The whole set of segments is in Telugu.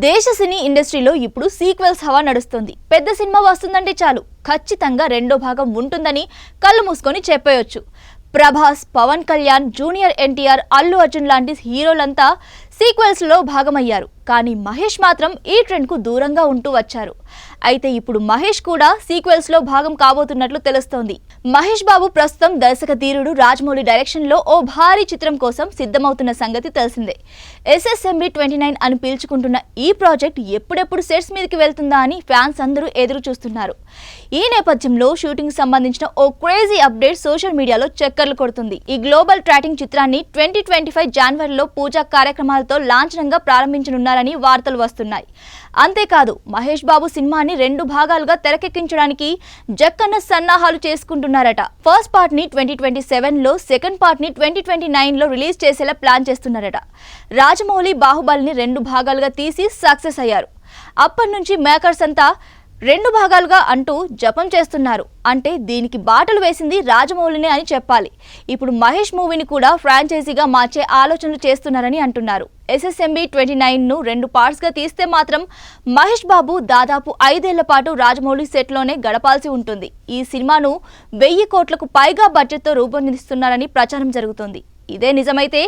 దేశ సినీ ఇండస్ట్రీలో ఇప్పుడు సీక్వెల్స్ హవా నడుస్తుంది. పెద్ద సినిమా వస్తుందంటే చాలు ఖచ్చితంగా రెండో భాగం ఉంటుందని కళ్ళు మూసుకొని చెప్పేయొచ్చు. ప్రభాస్, పవన్ కళ్యాణ్, జూనియర్ ఎన్టీఆర్, అల్లు అర్జున్ లాంటి హీరోలంతా సీక్వెల్స్ లో భాగమయ్యారు. కానీ మహేష్ మాత్రం ఈ ట్రెండ్ కు దూరంగా ఉంటూ వచ్చారు. అయితే ఇప్పుడు మహేష్ కూడా సీక్వెల్స్ లో భాగం కాబోతున్నట్లు తెలుస్తోంది. మహేష్ బాబు ప్రస్తుతం దర్శక ధీరుడు రాజమౌళి డైరెక్షన్ లో ఓ భారీ చిత్రం కోసం సిద్ధమవుతున్న సంగతి తెలిసిందే. SSMB 29 అని పిలుచుకుంటున్న ఈ ప్రాజెక్ట్ ఎప్పుడెప్పుడు సెట్స్ మీదకి వెళ్తుందా అని ఫ్యాన్స్ అందరూ ఎదురు చూస్తున్నారు. ఈ నేపథ్యంలో షూటింగ్ సంబంధించిన ఓ క్రేజీ అప్డేట్ సోషల్ మీడియాలో చక్కర్లు కొడుతుంది. ఈ గ్లోబల్ ట్రాకింగ్ చిత్రాన్ని 2025 జనవరిలో పూజా కార్యక్రమాలతో లాంఛనంగా ప్రారంభించనున్నారని వార్తలు వస్తున్నాయి. అంతేకాదు మహేష్ బాబు సినిమాని 2 భాగాలుగా తెరకెక్కించడానికి జక్కన్న సన్నాహాలు చేసుకుంటున్నారట. ఫస్ట్ పార్ట్ ని 2027 లో, సెకండ్ పార్ట్ ని 2029 లో రిలీజ్ చేసేలా ప్లాన్ చేస్తున్నారట. రాజమౌళి బాహుబలిని 2 భాగాలుగా తీసి సక్సెస్ అయ్యారు. అప్పటి నుంచి మేకర్స్ అంతా 2 భాగాలుగా అంటూ జపం చేస్తున్నారు. అంటే దీనికి బాటలు వేసింది రాజమౌళినే అని చెప్పాలి. ఇప్పుడు మహేష్ మూవీని కూడా ఫ్రాంచైజీగా మార్చే ఆలోచనలు చేస్తున్నారని అంటున్నారు. SSMB 29 ను 2 పార్ట్స్ గా తీస్తే మాత్రం మహేష్ బాబు దాదాపు 5 ఏళ్ల పాటు రాజమౌళి సెట్ లోనే గడపాల్సి ఉంటుంది. ఈ సినిమాను 1000 కోట్లకు పైగా బడ్జెట్ తో రూపొందిస్తున్నారని ప్రచారం జరుగుతోంది. ఇదే నిజమైతే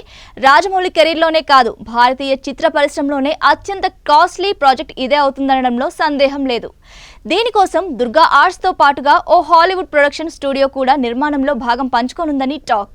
రాజమౌళి కెరీర్లోనే కాదు, భారతీయ చిత్ర పరిశ్రమలోనే అత్యంత కాస్ట్లీ ప్రాజెక్ట్ ఇదే అవుతుందనడంలో సందేహం లేదు. దీనికోసం దుర్గా ఆర్ట్స్ తో పాటుగా ఓ హాలీవుడ్ ప్రొడక్షన్ స్టూడియో కూడా నిర్మాణంలో భాగం పంచుకోనుందని టాక్.